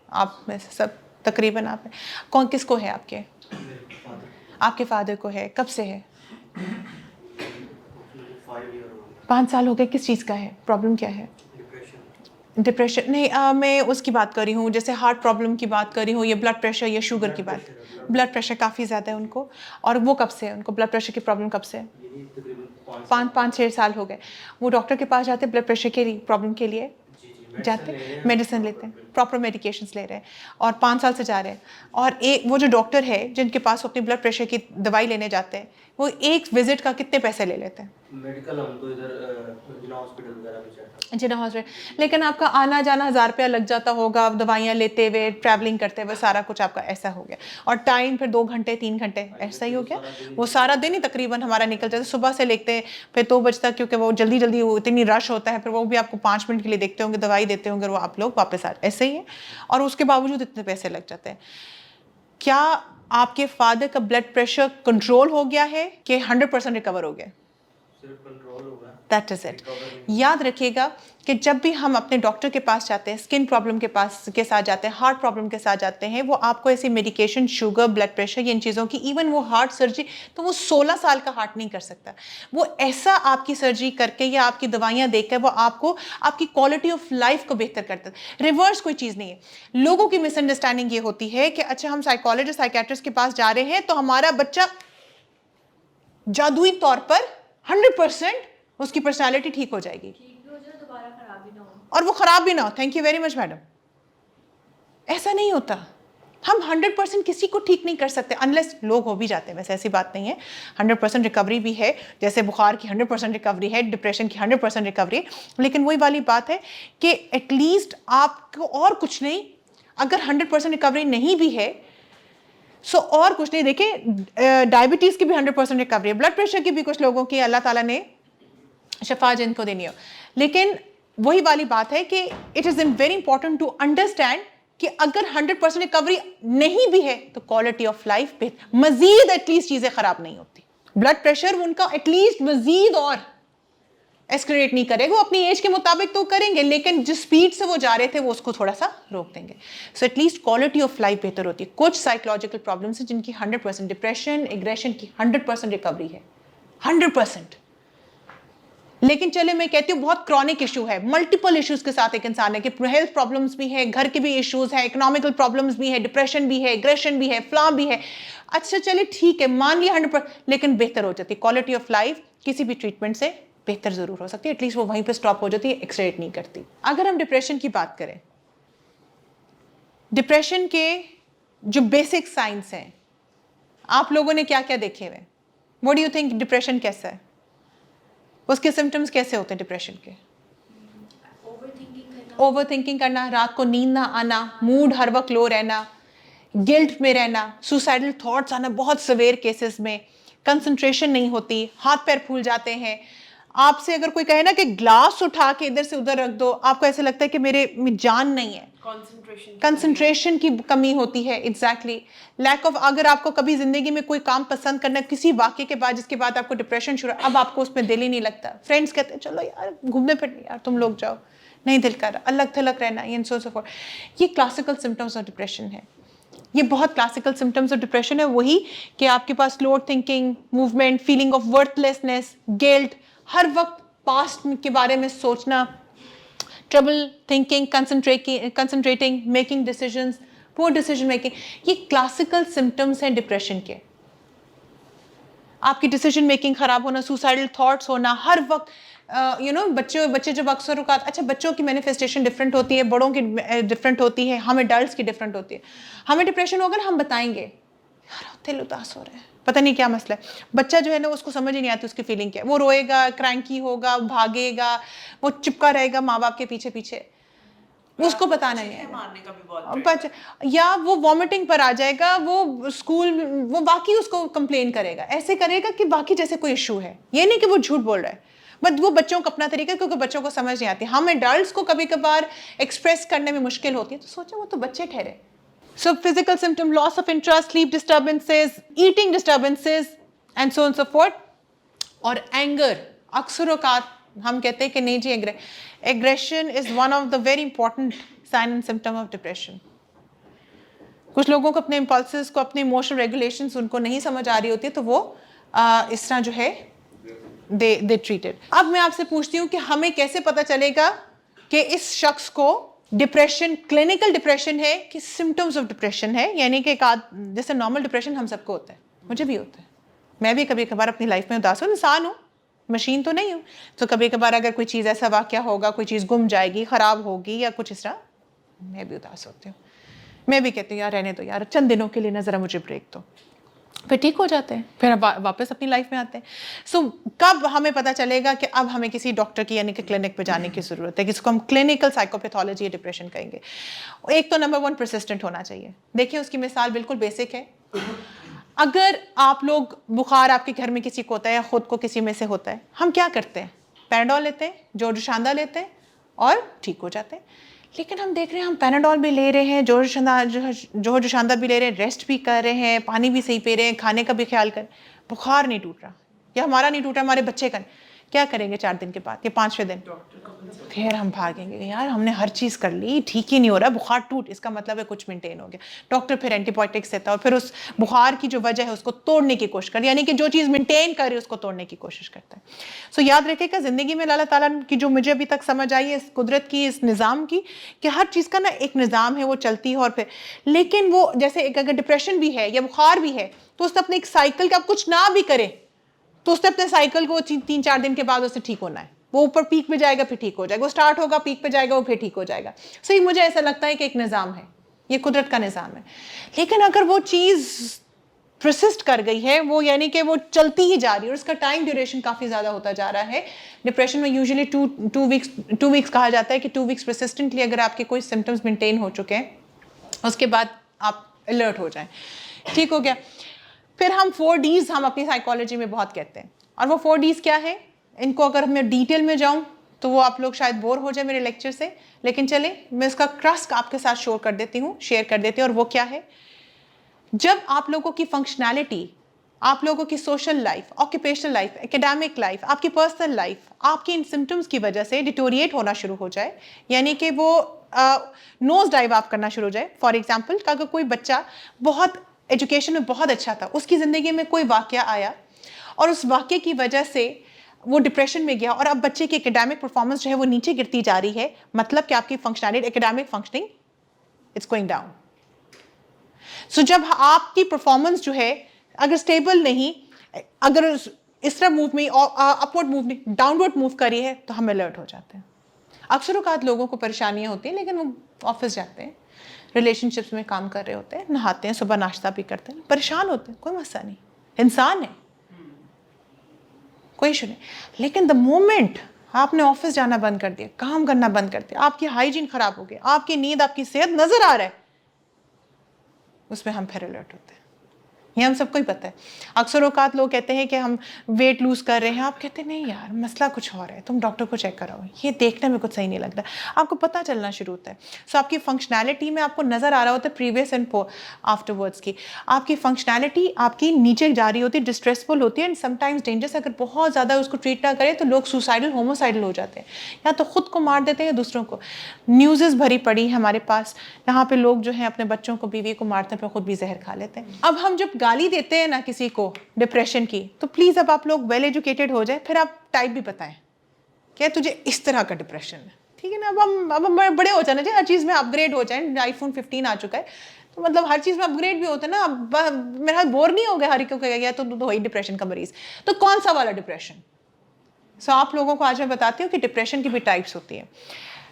आप में से सब तकरीबन आप है। कौन किसको है? आपके फादर को है। कब से है? 5 साल हो गए। किस चीज़ का है? प्रॉब्लम क्या है? डिप्रेशन नहीं, मैं उसकी बात कर रही हूँ, जैसे हार्ट प्रॉब्लम की बात कर रही हूँ, या ब्लड प्रेशर या शुगर की बात। ब्लड प्रेशर काफ़ी ज़्यादा है उनको। और वो कब से है? उनको ब्लड प्रेशर की प्रॉब्लम कब से है? 5-6 साल हो गए। वो डॉक्टर के पास जाते ब्लड प्रेशर के प्रॉब्लम के लिए जाते, मेडिसिन लेते हैं, प्रॉपर मेडिकेशंस ले रहे हैं और 5 साल से जा रहे हैं। और एक वो जो डॉक्टर है जिनके पास अपनी ब्लड प्रेशर की दवाई लेने जाते हैं, वो एक विजिट का कितने पैसे ले लेते हैं? मेडिकल हम तो इधर जिला हॉस्पिटल वगैरह में चेक, जिला हॉस्पिटल, लेकिन आपका आना जाना 1000 रुपया लग जाता होगा, दवाइयाँ लेते हुए, ट्रैवलिंग करते हुए, सारा कुछ आपका ऐसा हो गया। और टाइम फिर 2 घंटे 3 घंटे ऐसा ही हो गया। वो सारा दिन ही तकरीबन हमारा निकल जाता है। सुबह से लेते हैं फिर 2 बजे तक, क्योंकि वो जल्दी जल्दी इतनी रश होता है, फिर वो भी आपको 5 मिनट के लिए देखते होंगे, दवाई देते होंगे, वो आप लोग वापस आ ऐसे ही है। और उसके बावजूद इतने पैसे लग जाते हैं। क्या आपके फादर का ब्लड प्रेशर कंट्रोल हो गया है कि 100% रिकवर हो गया? सिर्फ कंट्रोल होगा। That is it. याद रखिएगा कि जब भी हम अपने डॉक्टर के पास जाते हैं, स्किन प्रॉब्लम के साथ जाते हैं, हार्ट प्रॉब्लम के साथ जाते हैं, वो आपको ऐसी मेडिकेशन, शुगर, ब्लड प्रेशर, ये इन चीज़ों की, इवन वो हार्ट सर्जरी, तो वो 16 साल का हार्ट नहीं कर सकता। वो ऐसा आपकी सर्जरी करके या आपकी दवाइयाँ देकर वो आपको आपकी क्वालिटी ऑफ लाइफ को बेहतर करता है। रिवर्स कोई चीज़ नहीं है। लोगों की मिसअंडरस्टैंडिंग ये होती है कि अच्छा हम साइकोलॉजिस्ट, साइकेट्रिस्ट के पास जा रहे हैं तो हमारा बच्चा जादुई तौर पर 100% उसकी पर्सनालिटी ठीक हो जाएगी, दोबारा खराब भी ना हो, और वो खराब भी ना हो। Thank you very much madam. ऐसा नहीं होता। हम 100% किसी को ठीक नहीं कर सकते, अनलेस लोग हो भी जाते हैं। वैसे ऐसी बात नहीं है, 100% रिकवरी भी है, जैसे बुखार की 100% रिकवरी है, डिप्रेशन की 100% रिकवरी। लेकिन वही वाली बात है कि एटलीस्ट आपको और कुछ नहीं, अगर 100% रिकवरी नहीं भी है सो और कुछ नहीं। देखिए डायबिटीज़ की भी 100% रिकवरी है, ब्लड प्रेशर की भी कुछ लोगों की अल्लाह ताला ने शफा जिनको देनी हो। लेकिन वही वाली बात है कि it is very important to understand कि अगर 100% रिकवरी नहीं भी है तो क्वालिटी ऑफ लाइफ पे मजीद एटलीस्ट चीज़ें ख़राब नहीं होती। ब्लड प्रेशर उनका एटलीस्ट मजीद और एस्केलेट नहीं करेगा, वो अपनी एज के मुताबिक तो करेंगे, लेकिन जिस स्पीड से वो जा रहे थे वो उसको थोड़ा सा रोक देंगे। So at least quality of life बेहतर होती है। कुछ साइकोलॉजिकल प्रॉब्लम्स हैं जिनकी 100%, डिप्रेशन, एग्रेशन की 100% रिकवरी है, 100%। लेकिन चले मैं कहती हूँ बहुत क्रॉनिक इशू है, मल्टीपल इश्यूज के साथ एक इंसान है कि हेल्थ प्रॉब्लम्स भी है, घर के भी इश्यूज है, इकोनॉमिकल प्रॉब्लम्स भी है, डिप्रेशन भी है, एग्रेशन भी है, फ्लॉ भी है। अच्छा चले ठीक है, मान लिया 100%, लेकिन बेहतर हो जाती है क्वालिटी ऑफ लाइफ, किसी भी ट्रीटमेंट से बेहतर जरूर हो सकती है। एटलीस्ट वो वहीं पे स्टॉप हो जाती है, एक्सरेट नहीं करती। अगर हम डिप्रेशन की बात करें, डिप्रेशन के जो बेसिक साइंस हैं, आप लोगों ने क्या क्या देखे हुए? What do you think depression कैसा है? उसके सिम्टम्स कैसे होते हैं डिप्रेशन के? ओवरथिंकिंग करना, ओवर थिंकिंग करना, रात को नींद ना आना, मूड हर वक्त लो रहना, गिल्ट में रहना, सुसाइडल थॉट्स आना बहुत सवेयर केसेस में, कंसंट्रेशन नहीं होती, हाथ पैर फूल जाते हैं। आपसे अगर कोई कहे ना कि ग्लास उठा के इधर से उधर रख दो, आपको ऐसे लगता है कि मेरे में जान नहीं है, कंसंट्रेशन की कमी होती है। एग्जैक्टली लैक ऑफ, अगर आपको कभी जिंदगी में कोई काम पसंद करना है किसी वाक्य के बाद जिसके बाद आपको डिप्रेशन शुरू, अब आपको उसमें दिल ही नहीं लगता। फ्रेंड्स कहते हैं चलो यार घूमने फिरने, यार तुम लोग जाओ, नहीं दिल कर रहा, अलग थलग रहना, ये सो सो फोर्थ। ये क्लासिकल सिम्टम्स ऑफ डिप्रेशन है। ये बहुत क्लासिकल सिम्टम्स ऑफ डिप्रेशन है, वही कि आपके पास low thinking, movement, feeling of worthlessness, guilt, हर वक्त पास्ट के बारे में सोचना, trouble thinking, concentrating, making decisions, poor decision making, ये क्लासिकल सिम्टम्स हैं डिप्रेशन के। आपकी डिसीजन मेकिंग खराब होना, सुसाइडल थॉट्स होना, हर वक्त बच्चे जब अक्सर औकात, अच्छा बच्चों की मैनिफेस्टेशन डिफरेंट होती है, बड़ों की डिफरेंट होती है, हम एडल्ट्स की डिफरेंट होती है। हमें डिप्रेशन होगा ना, हम बताएंगे यार दिल उदास हो रहा है, पता नहीं क्या मसला है। बच्चा जो है ना उसको समझ ही नहीं आती उसकी फीलिंग क्या है, वो रोएगा, क्रैंकी होगा, भागेगा, वो चिपका रहेगा माँ बाप के पीछे पीछे, उसको पता नहीं है, मारने का भी बहुत या वो वॉमिटिंग पर आ जाएगा, वो स्कूल वो बाकी उसको कंप्लेन करेगा, ऐसे करेगा कि बाकी जैसे कोई इशू है। ये नहीं कि वो झूठ बोल रहा है, बट वो बच्चों को अपना तरीका, क्योंकि बच्चों को समझ नहीं आती। हम एडल्ट्स को कभी कभार एक्सप्रेस करने में मुश्किल होती है, तो सोचो वो तो बच्चे ठहरे। So physical symptom, loss of interest, sleep disturbances, eating disturbances and so on and so forth. और anger, अक्सर औकात हम कहते हैं कि नहीं जी aggression is one of the very important sign and symptom of depression. कुछ लोगों को अपने impulses को, अपने emotional regulations उनको नहीं समझ आ रही होती है, तो वो इस तरह जो है they treat it. अब मैं आपसे पूछती हूँ कि हमें कैसे पता चलेगा कि इस शख्स को डिप्रेशन क्लिनिकल डिप्रेशन है कि सिम्टम्स ऑफ डिप्रेशन है, यानी कि जैसे नॉर्मल डिप्रेशन हम सबको होता है, मुझे भी होता है, मैं भी कभी कभार अपनी लाइफ में उदास हूँ, इंसान हूँ, मशीन तो नहीं हूँ। तो कभी कभार अगर कोई चीज़ ऐसा वाक़या होगा, कोई चीज़ गुम जाएगी, ख़राब होगी या कुछ इस तरह, मैं भी उदास होती हूँ। मैं भी कहती हूँ यार रहने दो यार, चंद दिनों के लिए ना ज़रा मुझे ब्रेक दो, फिर ठीक हो जाते हैं, फिर वापस अपनी लाइफ में आते हैं। सो कब हमें पता चलेगा कि अब हमें किसी डॉक्टर की यानी कि क्लिनिक पे जाने की ज़रूरत है, जिसको हम क्लिनिकल साइकोपैथोलॉजी या डिप्रेशन कहेंगे। एक तो नंबर 1 परसिस्टेंट होना चाहिए। देखिए उसकी मिसाल बिल्कुल बेसिक है। अगर आप लोग बुखार आपके घर में किसी को होता है या ख़ुद को किसी में से होता है, हम क्या करते हैं, पैराडोल लेते हैं, जोर-शांदा लेते हैं और ठीक हो जाते हैं। लेकिन हम देख रहे हैं हम पैनाडोल भी ले रहे हैं, जोर-शांदा भी ले रहे हैं, रेस्ट भी कर रहे हैं, पानी भी सही पी रहे हैं, खाने का भी ख्याल कर, बुखार नहीं टूट रहा, या हमारा नहीं टूटा, हमारे बच्चे का नहीं। क्या करेंगे 4 दिन के बाद या 5वें दिन? फिर हम भागेंगे यार हमने हर चीज़ कर ली, ठीक ही नहीं हो रहा, बुखार टूट, इसका मतलब है कुछ मेंटेन हो गया। डॉक्टर फिर एंटीबायोटिक्स देता है और फिर उस बुखार की जो वजह है उसको तोड़ने की कोशिश कर, यानी कि जो चीज़ मेंटेन कर रही है उसको तोड़ने की कोशिश करता है। सो याद रखिएगा ज़िंदगी में अल्लाह ताला की जो मुझे अभी तक समझ आई है इस कुदरत की, इस निज़ाम की, कि हर चीज़ का ना एक निज़ाम है, वो चलती है। और फिर लेकिन वो जैसे एक अगर डिप्रेशन भी है या बुखार भी है तो उसने अपने एक साइकिल का, कुछ ना भी करे तो उसने अपने साइकिल को 3-4 दिन के बाद उससे ठीक होना है। वो ऊपर पीक पे जाएगा फिर ठीक हो जाएगा, वो स्टार्ट होगा पीक पे जाएगा वो फिर ठीक हो जाएगा। सो ये मुझे ऐसा लगता है कि एक निज़ाम है, ये कुदरत का निज़ाम है। लेकिन अगर वो चीज़ प्रसिस्ट कर गई है, वो यानी कि वो चलती ही जा रही है और उसका टाइम ड्यूरेशन काफ़ी ज़्यादा होता जा रहा है। डिप्रेशन में यूजुअली 2 वीक्स कहा जाता है कि 2 वीक्स परसिस्टेंटली अगर आपके कोई सिम्टम्स मेंटेन हो चुके हैं उसके बाद आप अलर्ट हो जाएं, ठीक हो गया। फिर हम 4 Ds हम अपनी साइकोलॉजी में बहुत कहते हैं, और वो 4 Ds क्या है, इनको अगर मैं डिटेल में जाऊं तो वो आप लोग शायद बोर हो जाए मेरे लेक्चर से, लेकिन चले मैं इसका क्रस्ट आपके साथ शेयर कर देती हूँ। और वो क्या है, जब आप लोगों की फंक्शनैलिटी, आप लोगों की social life, occupational life, academic life, आपकी पर्सनल लाइफ आपकी इन सिम्टम्स की वजह से डिटोरिएट होना शुरू हो जाए, यानी कि वो नोज डाइव आप करना शुरू हो जाए। फॉर एग्जाम्पल अगर कोई बच्चा बहुत एजुकेशन में बहुत अच्छा था, उसकी ज़िंदगी में कोई वाक़या आया और उस वाक़े की वजह से वो डिप्रेशन में गया और अब बच्चे की एकेडमिक परफॉर्मेंस जो है वो नीचे गिरती जा रही है, मतलब कि आपकी functionality, academic functioning it's going down. So जब आपकी परफॉर्मेंस जो है अगर स्टेबल नहीं, अगर इस तरह मूव में अपवर्ड मूव नहीं, डाउनवर्ड मूव करी है, तो हम अलर्ट हो जाते हैं। अक्सर औक़ात लोगों को परेशानियाँ होती हैं, लेकिन वो ऑफिस जाते हैं, रिलेशनशिप्स में काम कर रहे होते हैं, नहाते हैं, सुबह नाश्ता भी करते हैं, परेशान होते हैं, कोई मसला नहीं, इंसान है, कोई इशू नहीं। लेकिन द मोमेंट आपने ऑफिस जाना बंद कर दिया, काम करना बंद कर दिया, आपकी हाइजीन खराब हो गई, आपकी नींद, आपकी सेहत नजर आ रहा है, उसमें हम फिर अलर्ट होते हैं। ये हम सबको ही पता है। अक्सर औकात लोग कहते हैं कि हम वेट लूज कर रहे हैं, आप कहते हैं नहीं यार मसला कुछ और है, तुम डॉक्टर को चेक कराओ, ये देखने में कुछ सही नहीं लग रहा। आपको पता चलना शुरू होता है। सो आपकी फंक्शनैलिटी में आपको नज़र आ रहा होता है प्रीवियस एंड आफ्टरवर्ड्स की, आपकी फंक्शनैलिटी आपकी नीचे जा रही होती है, डिस्ट्रेसफुल होती है एंड समटाइम्स डेंजरस। अगर बहुत ज़्यादा उसको ट्रीट ना करें तो लोग सुसाइडल होमोसाइडल हो जाते हैं, या तो खुद को मार देते हैं या दूसरों को। न्यूज़ भरी पड़ी है हमारे पास, यहाँ पे लोग जो हैं अपने बच्चों को, बीवी को मारते हैं, खुद भी जहर खा लेते हैं। अब हम जब गाली देते हैं ना किसी को डिप्रेशन की, तो प्लीज अब आप लोग वेल एजुकेटेड हो जाए, फिर आप टाइप भी बताएं क्या तुझे इस तरह का डिप्रेशन है, ठीक है ना। अब हम बड़े हो जाना चाहिए, हर चीज़ में अपग्रेड हो जाए। आईफोन 15 आ चुका है, तो मतलब हर चीज़ में अपग्रेड भी होता है ना। अब मेरा बोर नहीं हो गया हर एक को कह गया तो वही डिप्रेशन का मरीज, तो कौन सा वाला डिप्रेशन। सो आप लोगों को आज मैं बताती हूँ कि डिप्रेशन की भी टाइप्स होती हैं।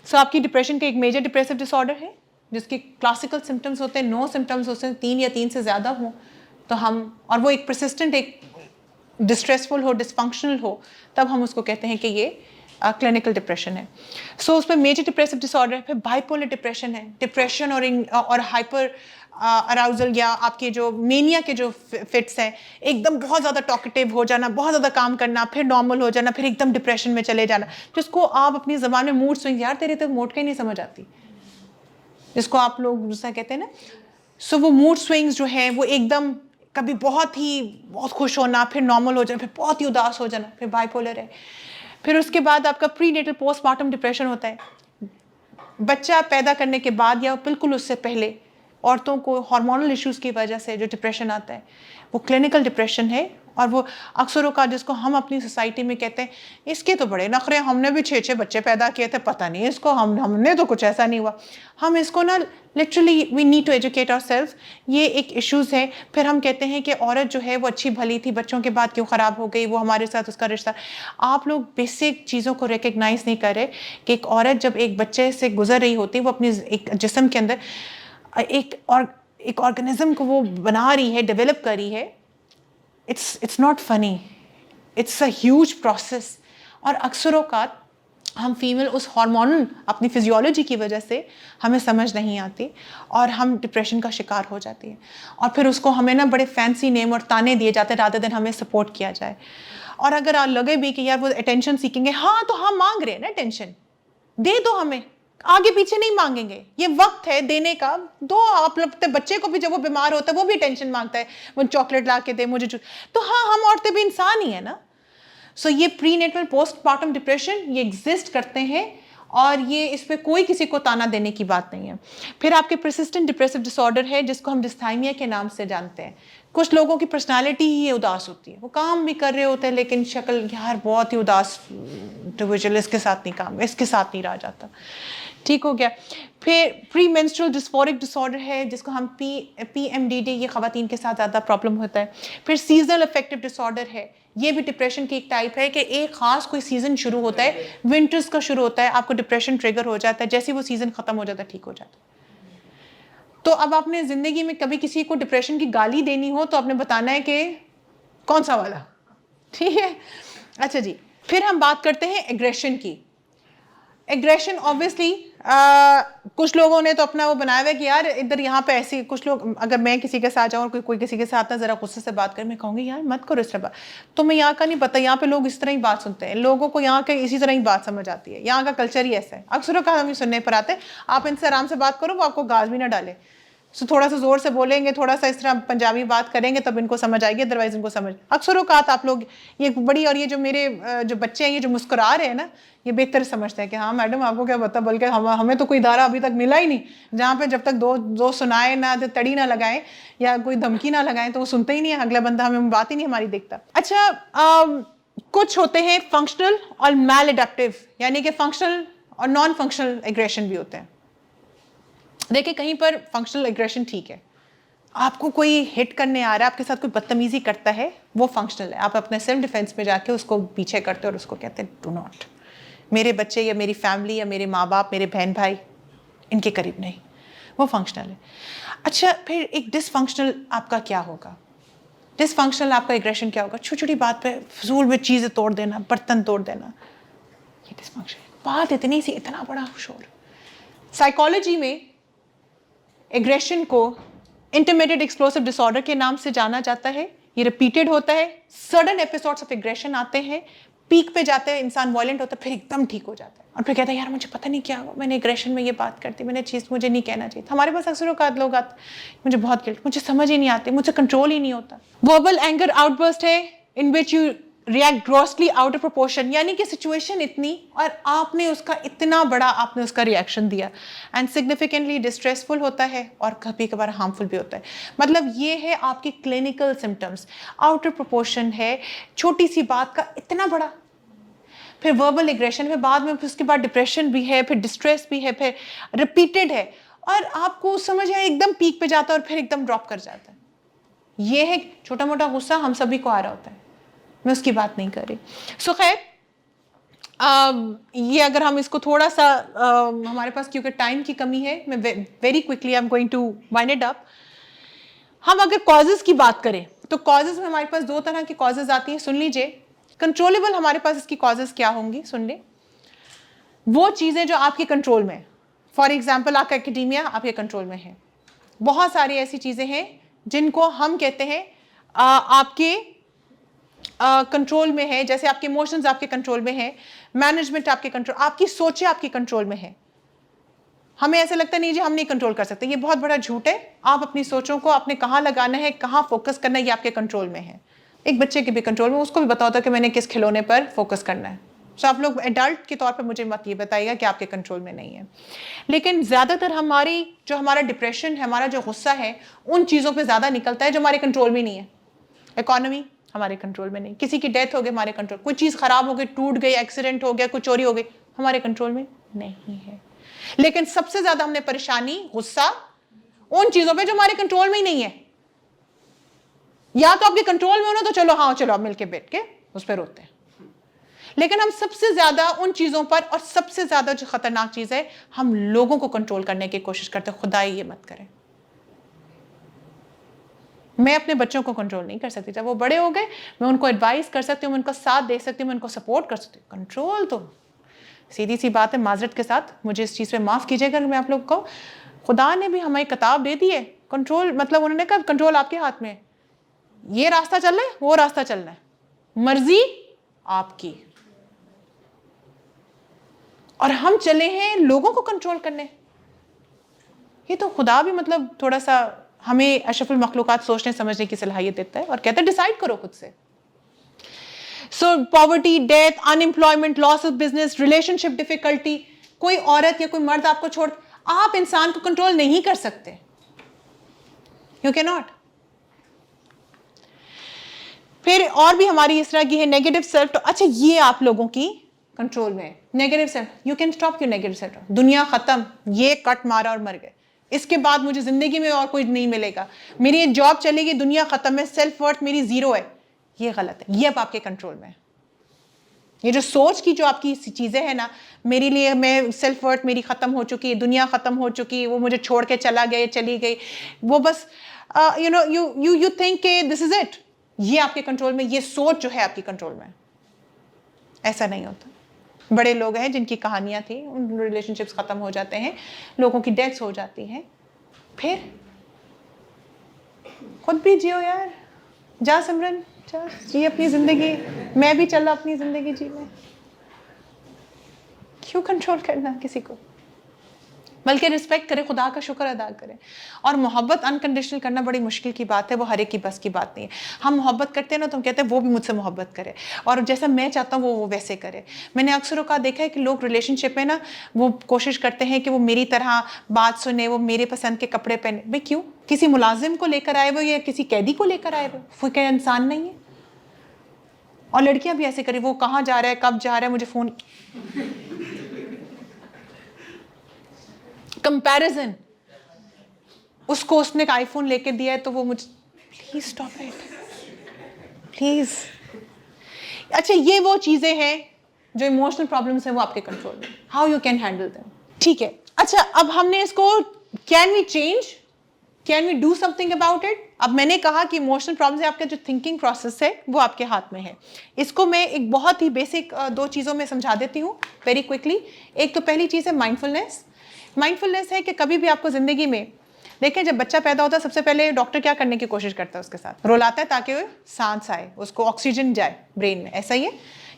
सो आपकी डिप्रेशन का एक मेजर डिप्रेसिव डिसऑर्डर है जिसके क्लासिकल सिम्टम्स होते हैं, 9 सिम्टम्स होते हैं, 3 या 3 से ज़्यादा हों तो हम, और वो एक परसिस्टेंट, एक डिस्ट्रेसफुल हो, डिसफंक्शनल हो, तब हम उसको कहते हैं कि ये क्लिनिकल डिप्रेशन है। सो उसमें मेजर डिप्रेसिव डिसऑर्डर है। फिर बाइपोलर डिप्रेशन है, डिप्रेशन और हाइपर अराउजल या आपके जो मेनिया के जो फिट्स हैं, एकदम बहुत ज़्यादा टॉकेटिव हो जाना, बहुत ज़्यादा काम करना, फिर नॉर्मल हो जाना, फिर एकदम डिप्रेशन में चले जाना, जिसको आप अपनी ज़बान में मूड स्विंग, यार तेरे तो मोटके नहीं समझ आती, जिसको आप लोग दूसरा कहते हैं ना। सो वो मूड स्विंग्स जो हैं वो एकदम कभी बहुत खुश होना, फिर नॉर्मल हो जाना, फिर बहुत ही उदास हो जाना, फिर बाइपोलर है। फिर उसके बाद आपका प्रीनेटल पोस्टमार्टम डिप्रेशन होता है। बच्चा पैदा करने के बाद या बिल्कुल उससे पहले औरतों को हार्मोनल इश्यूज़ की वजह से जो डिप्रेशन आता है वो क्लिनिकल डिप्रेशन है। और वो अक्सरों का, जिसको हम अपनी सोसाइटी में कहते हैं इसके तो बड़े नखरे, हमने भी 6 बच्चे पैदा किए थे, पता नहीं इसको, हमने तो कुछ ऐसा नहीं हुआ। हम इसको ना literally we need to educate ourselves, ये एक इश्यूज़ है। फिर हम कहते हैं कि औरत जो है वो अच्छी भली थी, बच्चों के बाद क्यों ख़राब हो गई, वो हमारे साथ उसका रिश्ता। आप लोग बेसिक चीज़ों को रिकग्नाइज़ नहीं कर रहे कि एक औरत जब एक बच्चे से गुजर रही होती है, वो अपनी एक जिस्म के अंदर एक ऑर्गेनिज्म को वो बना रही है, डेवलप कर रही है। It's not funny, it's a huge process। और अक्सर औकात हम फीमेल उस हार्मोनल अपनी फिजियोलॉजी की वजह से हमें समझ नहीं आती और हम डिप्रेशन का शिकार हो जाती है। और फिर उसको हमें ना बड़े फैंसी नेम और ताने दिए जाते हैं रादर देन हमें सपोर्ट किया जाए। और अगर लगे भी कि यार वो अटेंशन सीखेंगे, हाँ तो हम मांग रहे हैं ना अटेंशन, दे दो हमें, आगे पीछे नहीं मांगेंगे, ये वक्त है देने का, दो। आप लगते बच्चे को भी जब वो बीमार होता है वो भी टेंशन मांगता है, वो चॉकलेट ला के दे मुझे, तो हाँ हम औरतें भी इंसान ही है ना। सो ये प्रीनेटल पोस्टमार्टम डिप्रेशन ये एग्जिस्ट करते हैं और ये इस पर कोई किसी को ताना देने की बात नहीं है। फिर आपके परसिस्टेंट डिप्रेसिव डिसऑर्डर है जिसको हम डिस्थाइमिया के नाम से जानते हैं। कुछ लोगों की पर्सनालिटी ही उदास होती है, वो काम भी कर रहे होते हैं लेकिन शक्ल यार बहुत ही उदास इंडिविजुअल, इसके साथ नहीं काम, इसके साथ नहीं रहा जाता, ठीक हो गया। फिर प्री मेंस्ट्रुअल डिस्फोरिक डिसऑर्डर है जिसको हम PMDD, ये ख़वातीन के साथ ज़्यादा प्रॉब्लम होता है। फिर सीजनल अफेक्टिव डिसऑर्डर है, ये भी डिप्रेशन की एक टाइप है कि एक ख़ास कोई सीज़न शुरू होता है, विंटर्स का शुरू होता है, आपको डिप्रेशन ट्रिगर हो जाता है, जैसे वो सीज़न ख़त्म हो जाता है ठीक हो जाता है। तो अब आपने ज़िंदगी में कभी किसी को डिप्रेशन की गाली देनी हो तो आपने बताना है कि कौन सा वाला, ठीक है। अच्छा जी, फिर हम बात करते हैं एग्रेशन की। एग्रेशन ऑब्वियसली कुछ लोगों ने तो अपना वो बनाया हुआ है कि यार इधर यहाँ पे ऐसी, कुछ लोग, अगर मैं किसी के साथ जाऊँ और कोई किसी के साथ ना ज़रा गुस्से से बात करे, मैं कहूँगी यार मत करो इस तरह बात। तो मैं यहाँ का नहीं पता, यहाँ पे लोग इस तरह ही बात सुनते हैं, लोगों को यहाँ के इसी तरह ही बात समझ आती है, यहाँ का कल्चर ही ऐसा है। अक्सर का हम सुनने पर आते हैं, आप इनसे आराम से बात करो, वो आपको गाज भी ना डाले। सो थोड़ा सा ज़ोर से बोलेंगे, थोड़ा सा इस तरह पंजाबी बात करेंगे तब इनको समझ आएगी, अदरवाइज़ इनको समझ। अक्सर औकात आप लोग ये बड़ी, और ये जो मेरे जो बच्चे हैं ये जो मुस्कुरा रहे हैं ना, ये बेहतर समझते हैं कि हाँ मैडम आपको क्या पता, बल्कि हमें तो कोई इदारा अभी तक मिला ही नहीं जहाँ पे जब तक दो सुनाए ना, तड़ी ना लगाएं या कोई धमकी ना लगाएं तो वो सुनते ही नहीं है, अगला बंदा हमें बात ही नहीं हमारी देखता। अच्छा, कुछ होते हैं फंक्शनल और मैल एडेप्टिव, यानी कि फंक्शनल और नॉन फंक्शनल एग्रेशन भी होते हैं। देखिए कहीं पर फंक्शनल एग्रेशन ठीक है, आपको कोई हिट करने आ रहा है, आपके साथ कोई बदतमीजी करता है, वो फंक्शनल है, आप अपने सेल्फ डिफेंस में जाके उसको पीछे करते हो और उसको कहते हैं डू नॉट, मेरे बच्चे या मेरी फैमिली या मेरे माँ बाप, मेरे बहन भाई, इनके करीब नहीं, वो फंक्शनल है। अच्छा, फिर एक डिसफंक्शनल आपका क्या होगा? डिसफंक्शनल आपका एग्रेशन क्या होगा? छोटी छोटी बात पे फजूल में चीज़ें तोड़ देना, बर्तन तोड़ देना, ये डिस्फंक्शन, बात इतनी सी, इतना बड़ा शोर। साइकोलॉजी में एग्रेशन को इंटरमीडिएट एक्सप्लोसिव डिसऑर्डर के नाम से जाना जाता है। ये रिपीटेड होता है, सडन एपिसोड्स ऑफ एग्रेशन आते हैं, पीक पे जाते हैं, इंसान वायलेंट होता है, फिर एकदम ठीक हो जाता है और फिर कहता है यार मुझे पता नहीं क्या हुआ, मैंने एग्रेशन में ये बात कर दी, मैंने चीज़ मुझे नहीं कहना चाहिए। हमारे पास अक्सर औकात लोग आते, मुझे बहुत गिल्ट, मुझे समझ ही नहीं आती, मुझे कंट्रोल ही नहीं होता। वर्बल एंगर आउटबर्स्ट है in which you react grossly out of proportion, यानी कि सिचुएशन इतनी और आपने उसका इतना बड़ा आपने उसका रिएक्शन दिया, एंड सिग्निफिकेंटली डिस्ट्रेसफुल होता है और कभी कभार हार्मफुल भी होता है। मतलब ये है आपकी clinical symptoms, out of proportion है, छोटी सी बात का इतना बड़ा। फिर वर्बल एग्रेशन है, बाद में उसके बाद डिप्रेशन भी है, फिर डिस्ट्रेस भी है, फिर रिपीटेड है और आपको समझ आए एकदम पीक पे जाता है और फिर एकदम ड्रॉप कर जाता है। ये है छोटा मोटा गुस्सा, हम सभी को आ रहा होता है, मैं उसकी बात नहीं कर रही। सो खैर ये अगर हम इसको थोड़ा सा हमारे पास क्योंकि टाइम की कमी है, मैं very quickly I am going to wind it up. हम अगर कॉजेज की बात करें तो कॉजेज में हमारे पास दो तरह की कॉजेज आती हैं, सुन लीजिए। कंट्रोलेबल हमारे पास इसकी कॉजेज क्या होंगी, सुन ले, वो चीज़ें जो आपके कंट्रोल में, फॉर एग्जाम्पल आपका एकेडेमिया आपके कंट्रोल में है। बहुत सारी ऐसी चीज़ें हैं जिनको हम कहते हैं आपके कंट्रोल में है, जैसे आपके इमोशंस आपके कंट्रोल में है, मैनेजमेंट आपके कंट्रोल, आपकी सोचें आपके कंट्रोल में है। हमें ऐसा लगता नहीं जी हम नहीं कंट्रोल कर सकते, ये बहुत बड़ा झूठ है। आप अपनी सोचों को आपने कहाँ लगाना है, कहाँ फोकस करना है, ये आपके कंट्रोल में है। एक बच्चे के भी कंट्रोल में, उसको भी बताओ था कि मैंने किस खिलौने पर फोकस करना है। सो आप लोग एडल्ट के तौर पे मुझे मत ये बताइएगा कि आपके कंट्रोल में नहीं है। लेकिन ज़्यादातर हमारा डिप्रेशन है, हमारा जो गुस्सा है, उन चीज़ों पे ज़्यादा निकलता है जो हमारे कंट्रोल में नहीं है। इकोनॉमी हमारे कंट्रोल में नहीं, किसी की डेथ हो गई हमारे कंट्रोल, कोई चीज़ ख़राब हो गई, टूट गई, एक्सीडेंट हो गया, कोई चोरी हो गई, हमारे कंट्रोल में नहीं है। लेकिन सबसे ज़्यादा हमने परेशानी, गुस्सा उन चीज़ों पर जो हमारे कंट्रोल में ही नहीं है। या तो आपके कंट्रोल में हो ना तो चलो हाँ चलो आप मिलके बैठ के उस पर रोते हैं, लेकिन हम सबसे ज्यादा उन चीजों पर, और सबसे ज्यादा जो खतरनाक चीज है, हम लोगों को कंट्रोल करने की कोशिश करते हैं। खुदा ये मत करें। मैं अपने बच्चों को कंट्रोल नहीं कर सकती, जब वो बड़े हो गए मैं उनको एडवाइस कर सकती हूँ, मैं उनको साथ दे सकती हूँ, मैं उनको सपोर्ट कर सकती हूँ। कंट्रोल तो सीधी सी बात है, माजरत के साथ मुझे इस चीज़ पे माफ़ कीजिएगा, मैं आप लोग को, खुदा ने भी हमें किताब दे दी है। कंट्रोल मतलब उन्होंने कहा कंट्रोल आपके हाथ में, ये रास्ता चलना है, वो रास्ता चलना है, मर्जी आपकी। और हम चले हैं लोगों को कंट्रोल करने। ये तो खुदा भी मतलब थोड़ा सा हमें अशरफुल मखलूकात सोचने समझने की सलाहियत देता है और कहता है डिसाइड करो खुद से। So poverty, death, unemployment, loss of business, relationship difficulty, कोई औरत या कोई मर्द आपको छोड़, आप इंसान को कंट्रोल नहीं कर सकते, यू कैन नॉट। फिर और भी हमारी इस तरह की है नेगेटिव सेल्फ। अच्छा ये आप लोगों की कंट्रोल में है, negative self. You can stop your negative self. दुनिया खत्म, ये कट मारा और मर गए, इसके बाद मुझे जिंदगी में और कोई नहीं मिलेगा, मेरी ये जॉब चलेगी, दुनिया खत्म है, सेल्फ वर्थ मेरी जीरो है, ये गलत है, ये अब आपके कंट्रोल में है। ये जो सोच की जो आपकी चीजें हैं ना, मेरे लिए मैं सेल्फ वर्थ मेरी खत्म हो चुकी है, दुनिया खत्म हो चुकी है, वो मुझे छोड़ के चला गया, चली गई, वो बस यू थिंक के दिस इज इट, ये आपके कंट्रोल में, ये सोच जो है आपकी कंट्रोल में। ऐसा नहीं होता। बड़े लोग हैं जिनकी कहानियां थी, उन रिलेशनशिप्स खत्म हो जाते हैं, लोगों की डेथ्स हो जाती हैं, फिर खुद भी जियो यार, जा सिमरन, जा जी अपनी जिंदगी, मैं भी चला अपनी जिंदगी जीने। क्यों कंट्रोल करना किसी को, बल्कि रिस्पेक्ट करें, खुदा का शुक्र अदा करें। और मोहब्बत अनकंडीशनल करना बड़ी मुश्किल की बात है, वो हर एक की बस की बात नहीं है। हम मोहब्बत करते हैं ना तो हम कहते हैं वो भी मुझसे मोहब्बत करे और जैसा मैं चाहता हूँ वो वैसे करे। मैंने अक्सर का देखा है कि लोग रिलेशनशिप में ना वो कोशिश करते हैं कि वो मेरी तरह बात सुने, वो मेरे पसंद के कपड़े पहने। भाई क्यों? किसी मुलाजिम को लेकर आए वो या किसी कैदी को लेकर आए वो क्या इंसान नहीं है? और लड़कियां भी ऐसे करें, वो कहाँ जा रहा है, कब जा रहा है, मुझे फ़ोन, कंपैरिजन, उसको उसने एक आईफोन लेके दिया है तो वो मुझे, प्लीज स्टॉप इट प्लीज। अच्छा ये वो चीजें हैं जो इमोशनल प्रॉब्लम्स हैं, वो आपके कंट्रोल में, how you can handle them. ठीक है, अच्छा अब हमने इसको can we change, can we do something about it, अब मैंने कहा कि इमोशनल प्रॉब्लम है, आपका जो थिंकिंग प्रोसेस है वो आपके हाथ में है। इसको मैं एक बहुत ही बेसिक 2 चीज़ों में समझा देती हूँ वेरी क्विकली। एक तो पहली चीज़ है माइंडफुलनेस। माइंडफुलनेस है कि कभी भी आपको ज़िंदगी में देखें, जब बच्चा पैदा होता है सबसे पहले डॉक्टर क्या करने की कोशिश करता है, उसके साथ रुलाता है ताकि वो सांस आए, उसको ऑक्सीजन जाए ब्रेन में। ऐसा ही है,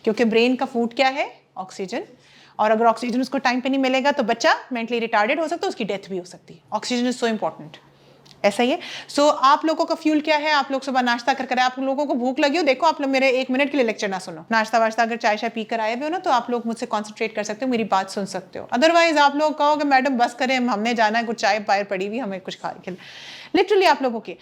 क्योंकि ब्रेन का फूड क्या है? ऑक्सीजन। और अगर ऑक्सीजन उसको टाइम पे नहीं मिलेगा तो बच्चा मेंटली रिटार्डेड हो सकता है, उसकी डेथ भी हो सकती है। Oxygen is so important. ऐसा ही है। सो आप लोगों का फ्यूल क्या है? आप लोग सुबह नाश्ता कर आप लोगों को भूख लगी हो, देखो आप लोग मेरे 1 मिनट के लिए लेक्चर ना सुनो, नाश्ता वाश्ता अगर चाय शाय पी कर आए भी हो ना, तो आप लोग मुझसे कॉन्सेंट्रेट कर सकते हो, मेरी बात सुन सकते हो। अदरवाइज आप लोग कहोगे मैडम बस करें, हमने जाना है, कुछ चाय पायर पड़ी हुई, हमें कुछ खा के। लिटरली आप लोगों की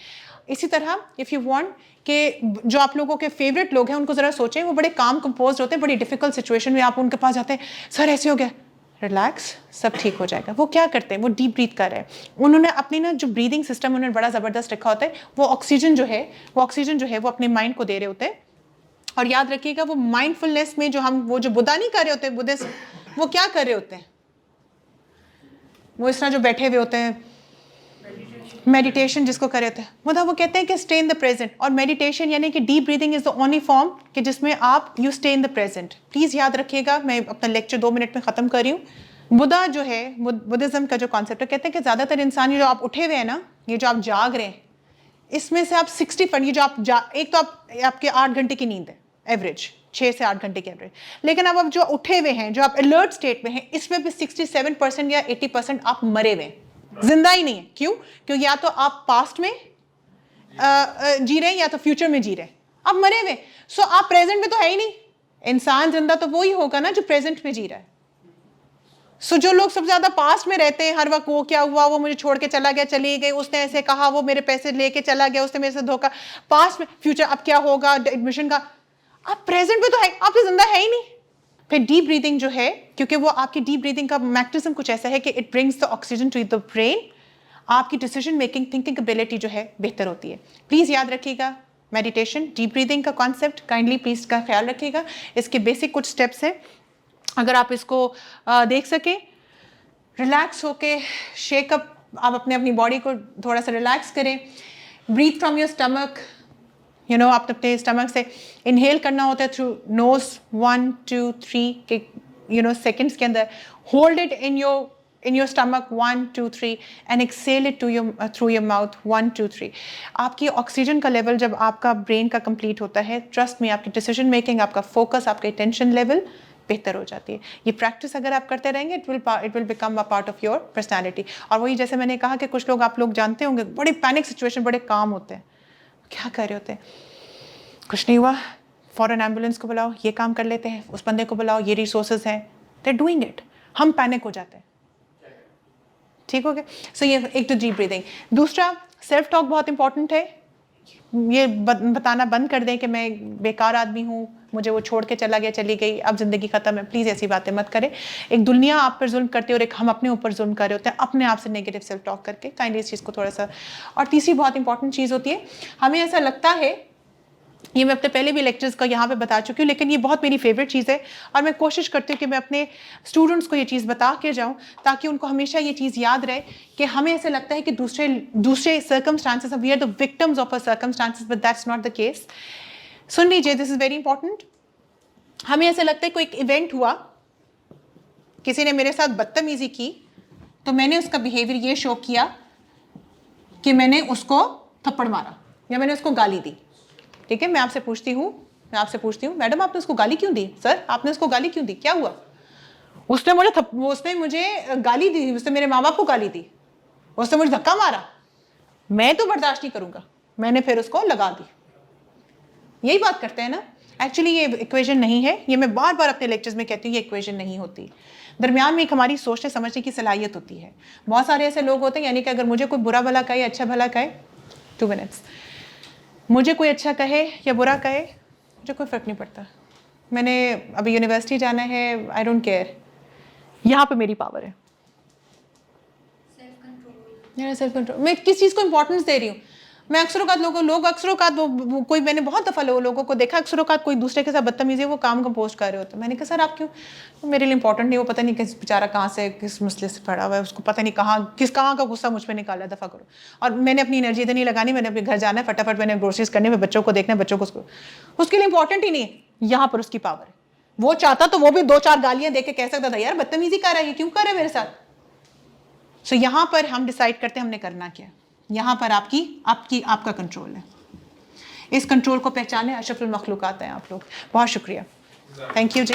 इसी तरह इफ़ यू वांट कि जो आप लोगों के फेवरेट लोग हैं उनको ज़रा सोचें, वो बड़े काम कंपोज होते हैं, बड़ी डिफिकल्ट सिचुएशन में आप उनके पास जाते हैं, सर ऐसे हो गया, रिलैक्स, सब ठीक हो जाएगा। वो क्या करते हैं? वो डीप ब्रीथ कर रहे हैं। उन्होंने अपनी ना जो ब्रीदिंग सिस्टम उन्होंने बड़ा ज़बरदस्त रखा होता है, वो ऑक्सीजन जो है वो अपने माइंड को दे रहे होते हैं। और याद रखिएगा वो माइंडफुलनेस में वो जो बुद्धा नहीं कर रहे होते, बुद्धिस्ट, वो क्या कर रहे होते हैं? वो इस तरह जो बैठे हुए होते हैं, मेडिटेशन जिसको कर रहे होते हैं, मतलब वो कहते हैं कि स्टे इन द प्रेजेंट। और मेडिटेशन यानी कि deep breathing is the only form कि जिसमें आप you stay in the present. Please याद रखिएगा, मैं अपना लेक्चर 2 मिनट में ख़त्म कर रही हूँ। बुद्धा जो है, बुद्धिज़्म का जो कॉन्सेप्ट है, कहते हैं कि ज़्यादातर इंसान ये जो आप उठे हुए हैं ना, ये जो आप जाग रहे हैं, इसमें से आप 60% ये जो आप एक तो आपके 8 घंटे की नींद है एवरेज, 6 से 8 घंटे की एवरेज। लेकिन अब जो उठे हुए हैं, जो आप अलर्ट स्टेट में हैं, इसमें भी 67% या 80% आप मरे हुए हैं, जिंदा ही नहीं है। क्यों? क्योंकि या तो आप पास्ट में जी रहे हैं या तो फ्यूचर में जी रहे हैं, आप मरे हुए। सो आप प्रेजेंट में तो है ही नहीं। इंसान जिंदा तो वो ही होगा ना जो प्रेजेंट में जी रहा है। सो जो लोग सबसे ज्यादा पास्ट में रहते हैं, हर वक्त वो क्या हुआ, वो मुझे छोड़ के चला गया, चली गई, उसने ऐसे कहा, वो मेरे पैसे लेके चला गया, उसने मेरे से धोखा, पास्ट में, फ्यूचर अब क्या होगा, एडमिशन का, आप प्रेजेंट में तो है, आप तो जिंदा है ही नहीं। फिर डीप ब्रीदिंग जो है, क्योंकि वो आपकी डीप ब्रीदिंग का मैकेनिज्म कुछ ऐसा है कि it brings the oxygen to the brain, आपकी डिसीजन मेकिंग, थिंकिंग एबिलिटी जो है बेहतर होती है। प्लीज़ याद रखिएगा, मेडिटेशन, डीप ब्रीदिंग का कॉन्सेप्ट काइंडली प्लीज़ का ख्याल रखिएगा। इसके बेसिक कुछ स्टेप्स हैं, अगर आप इसको देख सकें, रिलैक्स होके शेकअप, आप अपनी बॉडी को थोड़ा सा रिलैक्स करें। ब्रीथ फ्रॉम योर स्टमक, आप अपने स्टमक से इनहेल करना होता है थ्रू नोज 1 2 3 के सेकेंड्स के अंदर, hold it in your stomach 1 2 3 and exhale it through your mouth 1 2 3। आपकी ऑक्सीजन का लेवल जब आपका ब्रेन का कंप्लीट होता है, ट्रस्ट में आपकी डिसीजन मेकिंग, आपका फोकस, आपका अटेंशन लेवल बेहतर हो जाती है। ये प्रैक्टिस अगर आप करते रहेंगे, it will become a part of your personality. और वही जैसे मैंने कहा कि कुछ लोग, आप लोग जानते होंगे, बड़े पैनिक सिचुएशन, बड़े काम होते हैं, क्या कर रहे होते हैं, कुछ नहीं हुआ, फॉरन एम्बुलेंस को बुलाओ, ये काम कर लेते हैं, उस बंदे को बुलाओ, ये रिसोर्सेज हैं, दे आर डूइंग इट, हम पैनिक हो जाते हैं। ठीक हो गया? सो ये एक तो डीप ब्रीदिंग। दूसरा, सेल्फ टॉक बहुत इंपॉर्टेंट है। ये बताना बंद कर दें कि मैं बेकार आदमी हूँ, मुझे वो छोड़ के चला गया, चली गई, अब ज़िंदगी ख़त्म है। प्लीज़ ऐसी बातें मत करें। एक दुनिया आप पर जुल्म करती है और एक हम अपने ऊपर जुल्म कर रहे होते हैं, अपने आप से नेगेटिव सेल्फ टॉक करके। काइंडली इस चीज़ को थोड़ा सा। और तीसरी बहुत इंपॉर्टेंट चीज़ होती है, हमें ऐसा लगता है, ये मैं अपने पहले भी लेक्चर्स का यहाँ पे बता चुकी हूँ, लेकिन ये बहुत मेरी फेवरेट चीज़ है और मैं कोशिश करती हूँ कि मैं अपने स्टूडेंट्स को ये चीज़ बता के जाऊँ ताकि उनको हमेशा ये चीज़ याद रहे कि हमें ऐसे लगता है कि दूसरे circumstances, we are the victims of a circumstances, but that's not the case. सुन लीजिए, दिस इज़ वेरी इंपॉर्टेंट। हमें ऐसे लगता है कोई इवेंट हुआ, किसी ने मेरे साथ बदतमीजी की, तो मैंने उसका बिहेवियर ये शो किया कि मैंने उसको थप्पड़ मारा या मैंने उसको गाली दी। ठीक है, मैं आपसे पूछती हूँ, मैडम आपने उसको गाली क्यों दी? सर आपने उसको गाली क्यों दी? क्या हुआ? उसने मुझे गाली दी, उसने मेरे माँ बाप को गाली दी, उसने मुझे धक्का मारा, मैं तो बर्दाश्त नहीं करूँगा, मैंने फिर उसको लगा दी। यही बात करते हैं ना। एक्चुअली ये इक्वेशन नहीं है, ये मैं बार बार अपने लेक्चर्स में कहती हूँ, ये इक्वेशन नहीं होती। दरमियान में एक हमारी सोचने समझने की सलाहियत होती है। बहुत सारे ऐसे लोग होते हैं, यानी कि अगर मुझे कोई बुरा भला कहे, अच्छा भला कहे, 2 मिनट्स, मुझे कोई अच्छा कहे या बुरा कहे, मुझे कोई फ़र्क नहीं पड़ता। मैंने अभी यूनिवर्सिटी जाना है, आई डोंट केयर, यहाँ पे मेरी पावर है, मेरा सेल्फ कंट्रोल। मैं किस चीज़ को इंपॉर्टेंस दे रही हूँ? मैं अक्सरों लोग अक्सरों कोई मैंने बहुत दफ़ा लोगों को देखा अक्सरों कोई दूसरे के साथ बदतमीजी वो काम कंपोज कर रहे होते। मैंने कहा सर आप क्यों, तो मेरे लिए इंपॉर्टेंट नहीं, वो पता नहीं किस बेचारा कहाँ से किस मसले से पड़ा हुआ है, उसको पता नहीं कहाँ का गुस्सा मुझ पर निकाला, दफ़ा करो। और मैंने अपनी एनर्जी इधर नहीं लगानी, मैंने अपने घर जाना है, फटाफट मैंने ग्रोसरीज करने में, बच्चों को देखना है, बच्चों को उसके लिए इंपॉर्टेंट ही नहीं है। यहाँ पर उसकी पावर है। वो चाहता तो वो भी 2-4 गालियाँ दे के कह सकता था यार बदतमीजी कर रहा है, क्यों कर रहा है मेरे साथ। सो यहाँ पर हम डिसाइड करते हैं हमने करना क्या। यहाँ पर आपका कंट्रोल है। इस कंट्रोल को पहचाने, अशरफुल मखलूकात हैं आप लोग। बहुत शुक्रिया, थैंक यू जी।